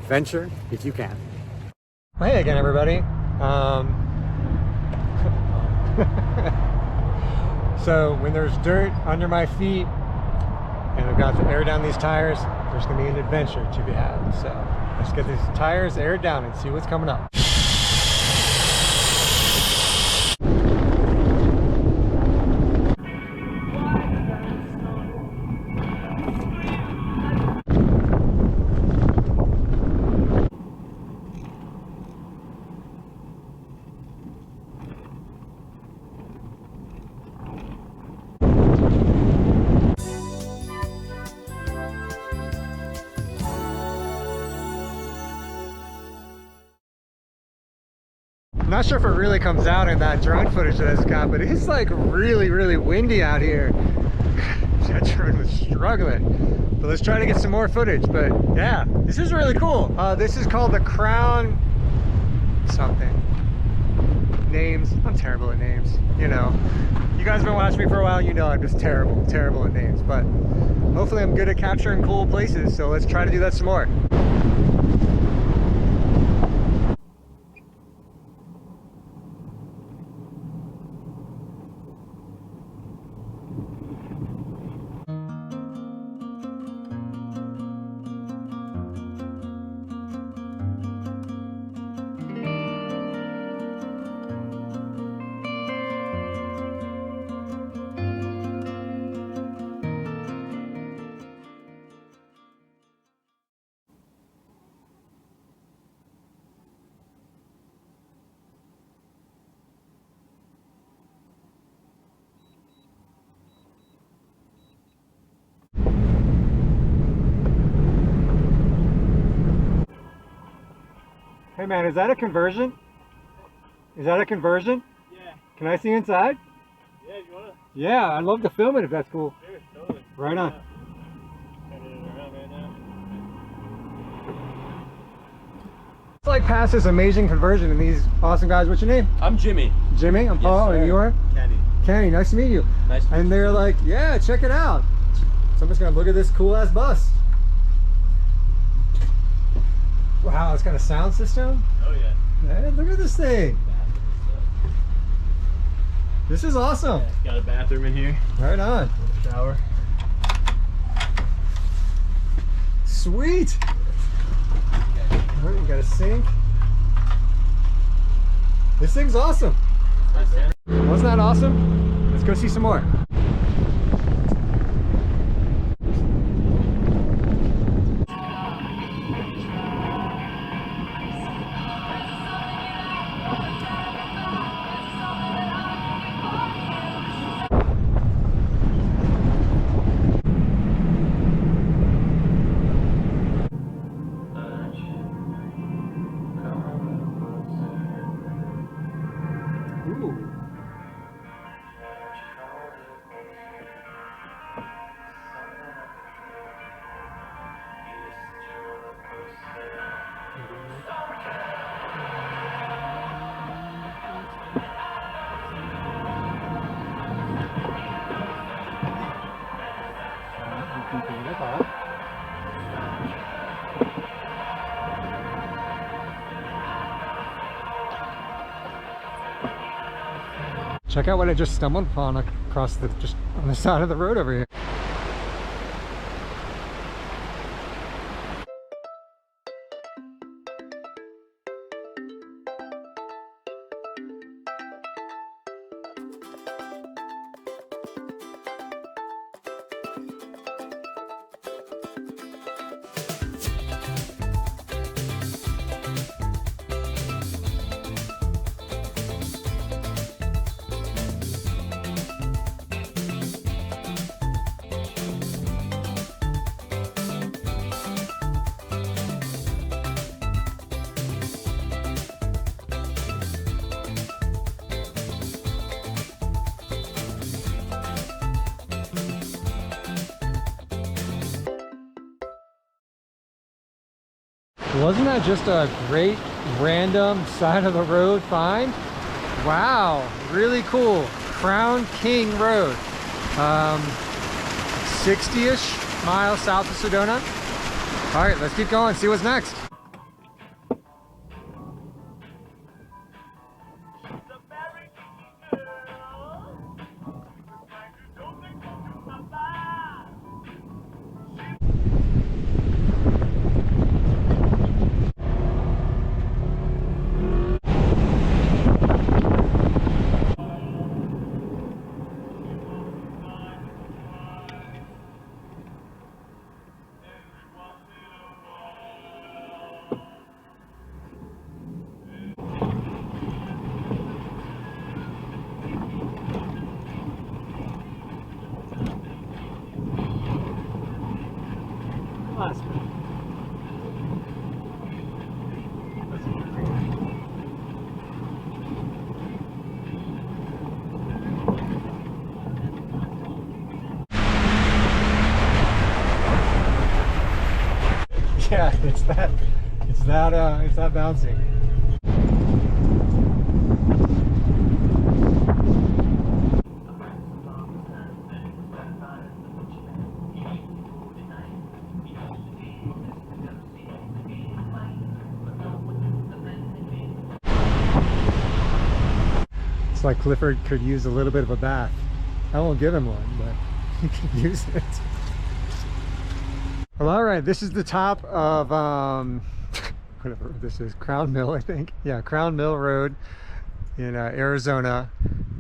adventure if you can. Well, hey again, everybody. So when there's dirt under my feet and I've got to air down these tires, there's going to be an adventure to be had. So let's get these tires aired down and see what's coming up. I'm not sure if it really comes out in that drone footage that I just got, but it's like really windy out here. That drone was struggling. But let's try to get some more footage. But yeah, this is really cool. This is called the Crown something. Names, I'm terrible at names. You know, you guys have been watching me for a while, you know I'm just terrible at names. But hopefully I'm good at capturing cool places, so let's try to do that some more. Hey man, is that a conversion? Is that a conversion? Yeah. Can I see inside? Yeah, you wanna? Yeah, I'd love to film it if that's cool. Sure, totally. Right on. Turning it around right now. It's like past this amazing conversion and these awesome guys. What's your name? I'm Jimmy. Jimmy, I'm Paul, Yes, and you are? Kenny. Kenny, nice to meet you. Nice to meet you. And they're like, yeah, check it out. So I'm just gonna look at this cool ass bus. Wow, it's got a sound system? Oh yeah. Hey, look at this thing. This is awesome. Yeah, got a bathroom in here. Right on. Shower. Sweet. All right, you got a sink. This thing's awesome. Wasn't that awesome? Let's go see some more. Check out what I just stumbled upon across the, just on the side of the road over here. Wasn't that just a great random side of the road find? Wow, really cool. Crown King Road. 60-ish miles south of Sedona. All right, let's keep going, see what's next. last minute. Yeah, it's that bouncing. It's like Clifford could use a little bit of a bath. I won't give him one, but he can use it. Well, all right, this is the top of whatever this is, Crown Mill, I think. Yeah, Crown Mill Road in Arizona.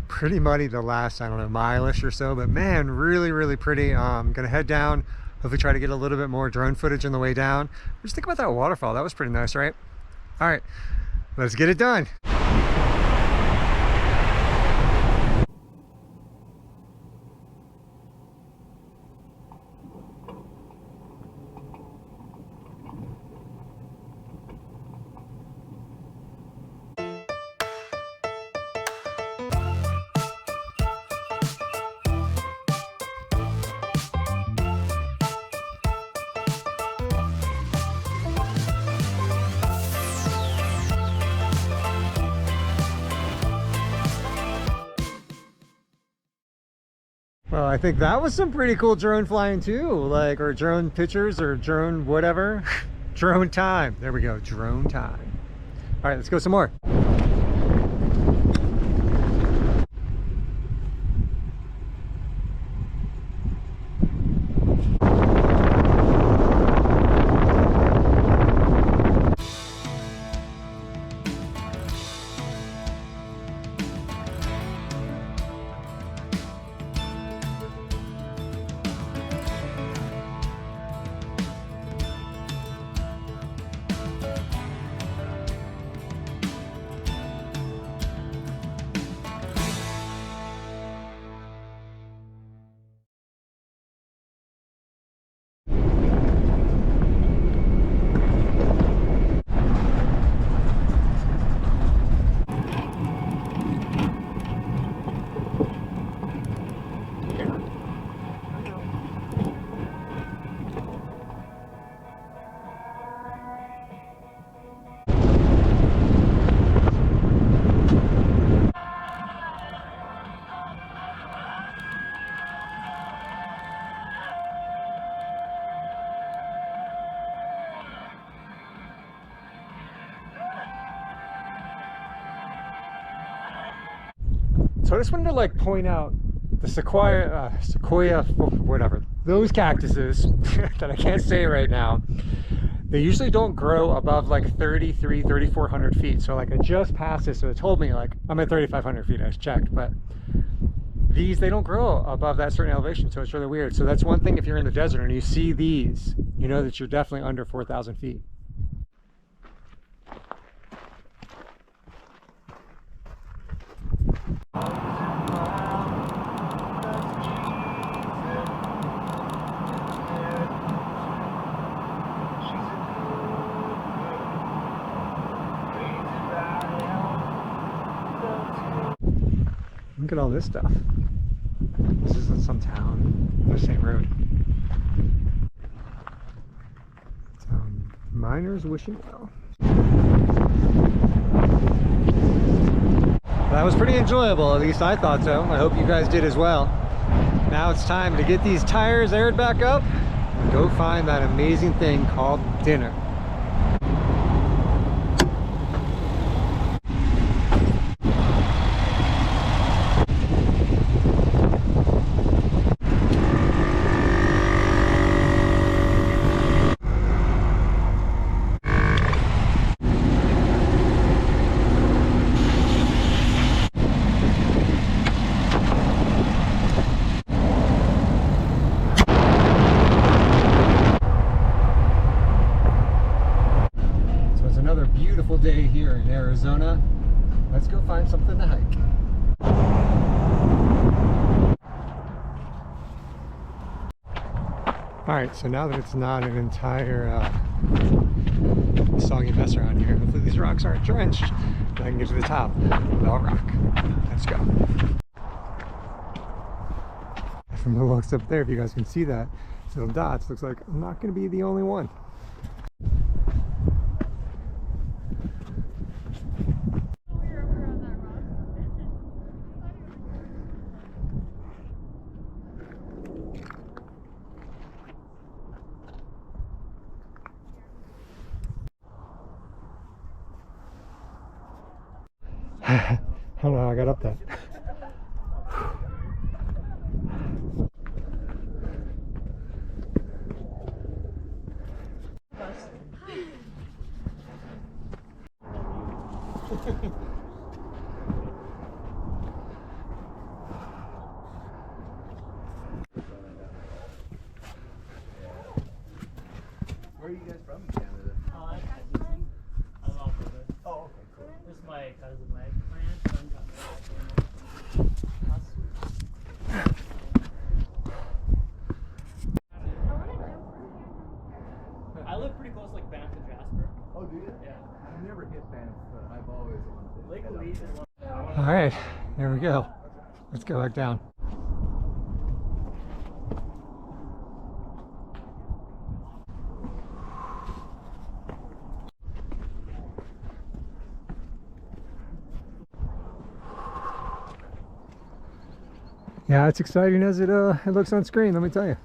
Pretty muddy the last, I don't know, mile-ish or so, but man, really, really pretty. Gonna head down, hopefully try to get a little bit more drone footage on the way down. Just think about that waterfall. That was pretty nice, right? All right, let's get it done. Well, I think that was some pretty cool drone flying too, like, or drone pictures or drone whatever. Drone time. There we go, drone time. All right, let's go some more. So I just wanted to like point out the sequoia, whatever, those cactuses that I can't say right now. They usually don't grow above like 3,400 feet. So like I just passed this, so it told me like I'm at 3,500 feet, I just checked, but these, they don't grow above that certain elevation. So it's really weird. So that's one thing, if you're in the desert and you see these, you know that you're definitely under 4,000 feet. Look at all this stuff. This isn't some town on the same road. Miners wishing well. That was pretty enjoyable, at least I thought so. I hope you guys did as well. Now it's time to get these tires aired back up and go find that amazing thing called dinner. Day here in Arizona. Let's go find something to hike. All right, so now that it's not an entire soggy mess around here, hopefully these rocks aren't drenched, and I can get to the top of Bell Rock. Let's go. From the looks up there, if you guys can see that, these little dots, looks like I'm not going to be the only one. I don't know how I got up that. Where are you guys from in Canada? I'm off of it. Oh, okay, cool. This is my cousin, my grandson got married. I live pretty close, like Banff and Jasper. Oh, do you? Yeah. I've never hit Banff, but I've always wanted to. Lake head up Louise there. is one. All right, there we go. Let's go back down. Yeah, it's exciting as it looks on screen, let me tell you.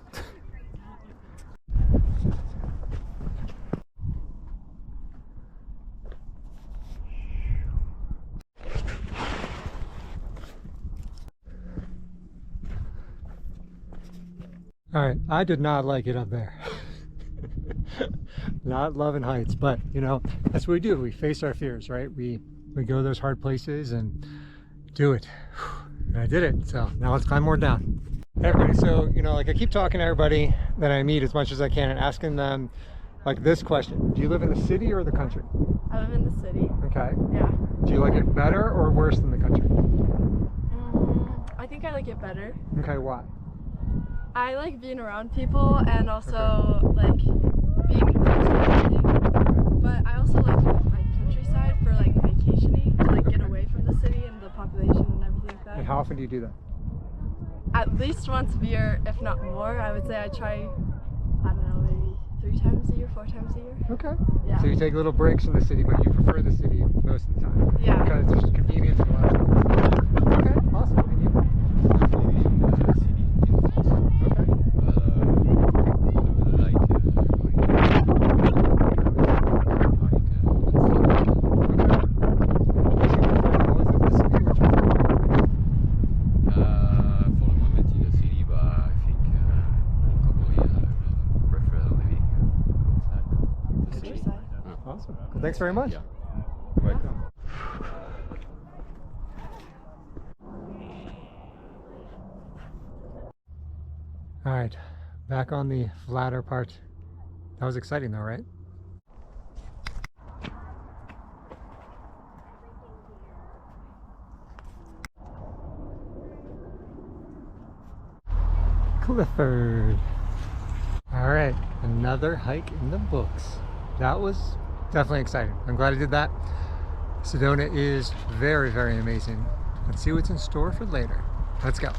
All right, I did not like it up there. Not loving heights, but you know, that's what we do. We face our fears, right? We go those hard places and do it. And I did it, so now let's climb more down. Hey everybody, so you know, like I keep talking to everybody that I meet as much as I can and asking them like this question: do you live in the city or the country? I live in the city. Okay. Yeah. Do you like it better or worse than the country? I think I like it better. Okay, why? I like being around people and also like being close to everything. But I also like my countryside for like vacationing to like get away from the city and the population and everything like that. And how often do you do that? At least once a year, if not more. I would say I try, I don't know, maybe 3 times a year, 4 times a year. Okay. Yeah. So you take little breaks from the city, but you prefer the city most of the time. Yeah. Because there's convenience and lifestyle. Okay, awesome. And you? Awesome. Well, thanks very much. Yeah. You're welcome. All right, back on the flatter part. That was exciting though, right? Clifford. All right, another hike in the books. That was definitely exciting. I'm glad I did that. Sedona is very, very amazing. Let's see what's in store for later. Let's go.